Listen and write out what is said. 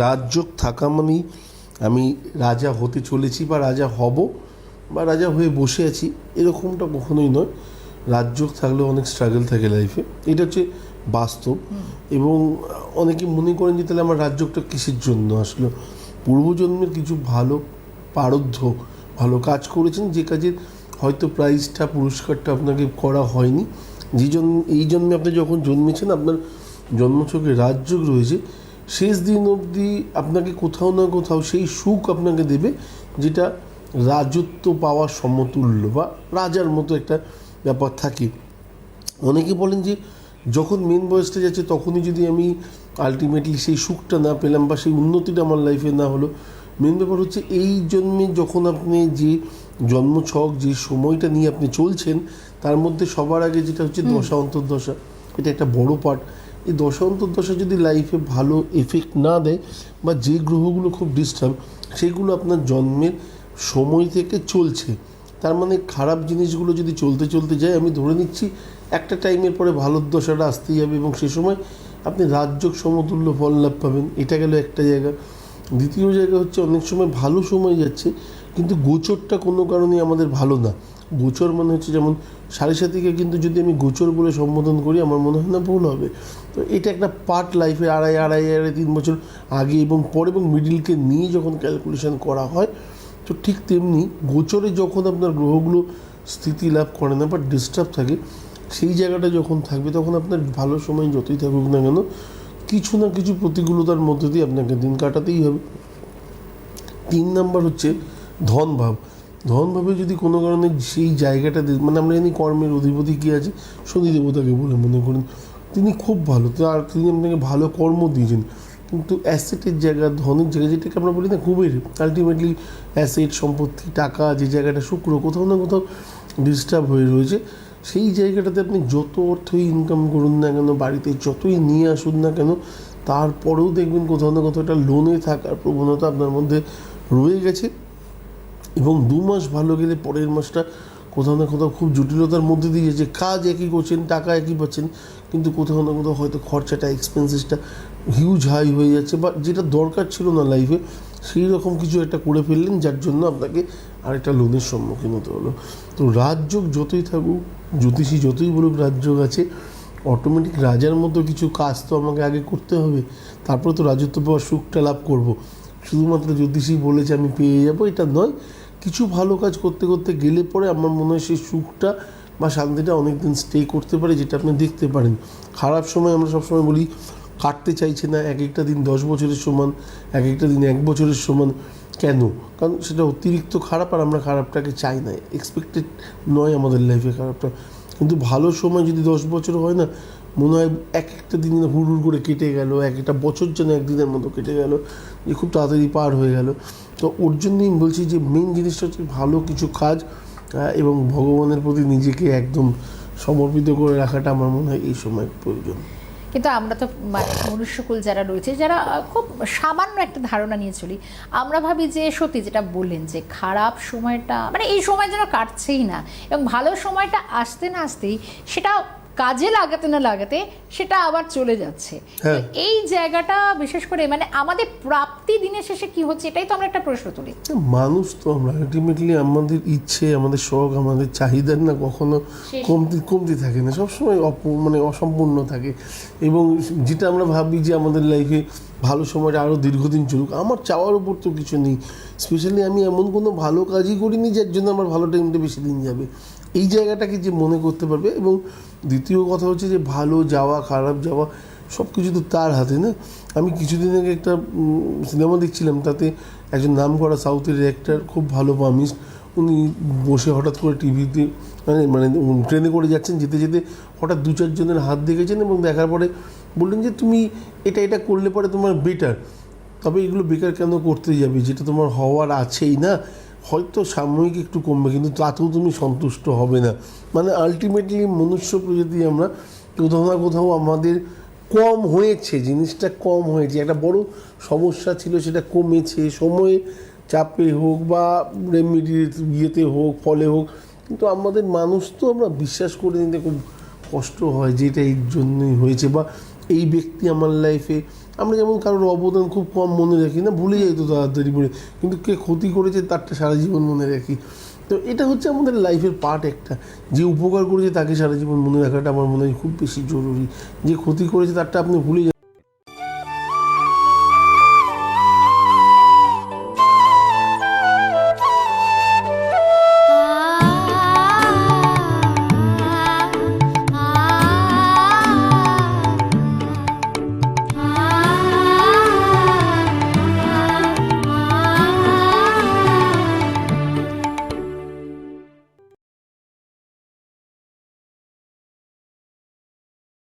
রাজযোগ থাকা মানেই আমি রাজা হতে চলেছি বা রাজা হব বা রাজা হয়ে বসে আছি, এরকমটা কখনোই নয়। রাজযোগ থাকলেও অনেক স্ট্রাগল থাকে লাইফে, এটা হচ্ছে বাস্তব। এবং অনেকে মনে করেন যে তাহলে আমার রাজযোগটা কিসের জন্য আসলো। পূর্বজন্মের কিছু ভালো পারদ্ধ ভালো কাজ করেছেন, যে কাজের হয়তো প্রাইজটা পুরস্কারটা আপনাকে করা হয়নি। যে জন্য এই জন্মে আপনি যখন জন্মেছেন আপনার জন্মছকে রাজযোগ রয়েছে, শেষ দিন অবধি আপনাকে কোথাও না কোথাও সেই সুখ আপনাকে দেবে যেটা রাজত্ব পাওয়ার সমতুল্য বা রাজার মতো একটা ব্যাপার থাকে। অনেকে বলেন যে যখন মেন বয়সটা যাচ্ছে তখনই যদি আমি আলটিমেটলি সেই সুখটা না পেলাম বা সেই উন্নতিটা আমার লাইফে না হলো। মেন ব্যাপার হচ্ছে এই জন্মে যখন আপনি যে জন্মছক যে সময়টা নিয়ে আপনি চলছেন তার মধ্যে সবার আগে যেটা হচ্ছে দশা অন্তর্দশা, এটা একটা বড় পার্ট। এই দশা অন্তর্দশা যদি লাইফে ভালো এফেক্ট না দেয় বা যে গ্রহগুলো খুব ডিস্টার্ব সেগুলো আপনার জন্মের সময় থেকে চলছে, তার মানে খারাপ জিনিসগুলো যদি চলতে চলতে যায়, আমি ধরে নিচ্ছি একটা টাইমের পরে ভালোর দশাটা আসতেই যাবে এবং সে সময় আপনি রাজযোগ সমতুল্য ফল লাভ পাবেন। এটা গেল একটা জায়গা। দ্বিতীয় জায়গা হচ্ছে অনেক সময় ভালো সময় যাচ্ছে কিন্তু গোচরটা কোনো কারণে আমাদের ভালো না। গোচর মানে হচ্ছে যেমন সাথীকে কিন্তু যদি আমি গোচর বলে সম্বোধন করি আমার মনে হয় না ভুল হবে। তো এটা একটা পার্ট লাইফে আড়াই 3 বছর আগে এবং পরে এবং মিডিলকে নিয়ে যখন ক্যালকুলেশন করা হয়, তো ঠিক তেমনি গোচরে যখন আপনার গ্রহগুলো স্থিতি লাভ করে না বা ডিস্টার্ব থাকে, সেই জায়গাটা যখন থাকবে তখন আপনার ভালো সময় যতই থাকুক না কেন কিছু না কিছু প্রতিকূলতার মধ্যে দিয়ে আপনাকে দিন কাটাতেই হবে। 3 নাম্বার হচ্ছে ধনভাব। ধনভাবে যদি কোনো কারণে সেই জায়গাটা মানে আমরা জানি কর্মের অধিপতি কী আছে, শনি দেবতাকে বলে মনে করেন, তিনি খুব ভালো, আর তিনি আপনাকে ভালো কর্ম দিয়েছেন। কিন্তু অ্যাসেটের জায়গা ধনের জায়গা যেটাকে আমরা বলি না কুবের, আলটিমেটলি অ্যাসেট সম্পত্তি টাকা যে জায়গাটা শুক্র কোথাও না কোথাও ডিস্টার্ব হয়ে রয়েছে, সেই জায়গাটাতে আপনি যত অর্থই ইনকাম করুন না কেন, বাড়িতে যতই নিয়ে আসুন না কেন, তারপরেও দেখবেন কোথাও না কোথাও একটা লোনে থাকার প্রবণতা আপনার মধ্যে রয়ে গেছে। এবং 2 মাস ভালো গেলে পরের মাসটা কোথাও না কোথাও খুব জটিলতার মধ্যে দিয়ে যাচ্ছে। কাজ একই করছেন, টাকা একই পাচ্ছেন, কিন্তু কোথাও না কোথাও হয়তো খরচাটা এক্সপেন্সেসটা হিউজ হাই হয়ে যাচ্ছে বা যেটা দরকার ছিল না লাইফে সেই রকম কিছু একটা করে ফেললেন যার জন্য আপনাকে আরেকটা লোনের সম্মুখীন হতে হলো। তো রাজযোগ যতই থাকুক, জ্যোতিষী যতই বলুক রাজযোগ আছে, অটোমেটিক রাজার মতো কিছু কাজ তো আমাকে আগে করতে হবে, তারপরে তো রাজত্ব পাওয়ার সুখটা লাভ করব। শুধুমাত্র জ্যোতিষী বলেছে আমি পেয়ে যাবো এটা নয়, কিছু ভালো কাজ করতে করতে গেলে পরে আমার মনে হয় সেই সুখটা বা শান্তিটা অনেক দিন স্টে করতে পারে, যেটা আপনি দেখতে পারেন। খারাপ সময় আমরা সবসময় বলি কাটতে চাইছে না, এক একটা দিন 10 বছরের সমান, এক একটা দিন 1 বছরের সমান। কেন? কারণ সেটা অতিরিক্ত খারাপ আর আমরা খারাপটাকে চাই না, এক্সপেক্টেড নয় আমাদের লাইফে খারাপটা। কিন্তু ভালো সময় যদি 10 বছর হয় না, মনে হয় এক একটা দিন হুড় করে কেটে গেল, এক একটা বছর যেন একদিনের মতো কেটে গেল, যে খুব তাড়াতাড়ি পার হয়ে গেল। তো ওর জন্যই বলছি যে মেন জিনিসটা হচ্ছে ভালো কিছু কাজ এবং ভগবানের প্রতি নিজেকে একদম সমর্পিত করে রাখাটা আমার মনে হয় এই সময় প্রয়োজন। কিন্তু আমরা তো মনুষ্যকুল যারা রয়েছে, যারা খুব সামান্য একটা ধারণা নিয়ে চলি, আমরা ভাবি যে সত্যি যেটা বললেন যে খারাপ সময়টা মানে এই সময় যেন কাটছেই না, এবং ভালো সময়টা আসতে না আসতেই সেটা কাজে লাগাতে না লাগাতে সেটা আবার চলে যাচ্ছে। এই জায়গাটা বিশেষ করে মানে আমাদের প্রাপ্তি দিনের শেষে কি হচ্ছে, এটাই তো আমরা একটা প্রশ্ন তুলি। মানুষ তো আমরা আলটিমেটলি আমাদের ইচ্ছে, আমাদের শখ, আমাদের চাহিদার না কখনো কমতি থাকে না, সবসময় মানে অসম্পূর্ণ থাকে। এবং যেটা আমরা ভাবি যে আমাদের লাইফে ভালো সময়টা আরও দীর্ঘদিন চলুক, আমার চাওয়ার উপর তো কিছু নেই। স্পেশালি আমি এমন কোনো ভালো কাজই করিনি যার জন্য আমার ভালো টাইমটা বেশি দিন যাবে, এই জায়গাটাকে যে মনে করতে পারবে। এবং দ্বিতীয় কথা হচ্ছে যে ভালো যাওয়া খারাপ যাওয়া সব কিছু তো তার হাতে না। আমি কিছুদিন আগে একটা সিনেমা দেখছিলাম, তাতে একজন নাম করা সাউথের অ্যাক্টর, খুব ভালো পামিস্ট, উনি বসে হঠাৎ করে টিভিতে মানে ট্রেনে করে যাচ্ছেন, যেতে যেতে হঠাৎ 2-4 জনের হাত দেখেছেন এবং দেখার পরে বললেন যে তুমি এটা করলে পরে তোমার বেটার, তবে এগুলো বেকার কেন করতে যাবে, যেটা তোমার হওয়ার আছেই না, হয়তো সাময়িক একটু কমবে কিন্তু তাতেও তুমি সন্তুষ্ট হবে না। মানে আলটিমেটলি মনুষ্য প্রজাতি আমরা কোথাও না কোথাও আমাদের কম হয়েছে, জিনিসটা কম হয়েছে, একটা বড় সমস্যা ছিল সেটা কমেছে, সময়ে চাপে হোক বা রেমিডির ইয়েতে হোক ফলে হোক, কিন্তু আমাদের মানুষ তো আমরা বিশ্বাস করে নিতে খুব কষ্ট হয় যে এটা এই জন্যই হয়েছে বা এই ব্যক্তি আমার লাইফে আমরা যেমন কারোর অবদান খুব কম মনে রাখি না, ভুলে যাই তো তাড়াতাড়ি করে, কিন্তু কে ক্ষতি করেছে তারটা সারা জীবন মনে রাখি। তো এটা হচ্ছে আমাদের লাইফের পার্ট একটা, যে উপকার করেছে তাকে সারা জীবন মনে রাখাটা আমার মনে হয় খুব বেশি জরুরি। যে ক্ষতি করেছে তারটা আপনি ভুলে যান।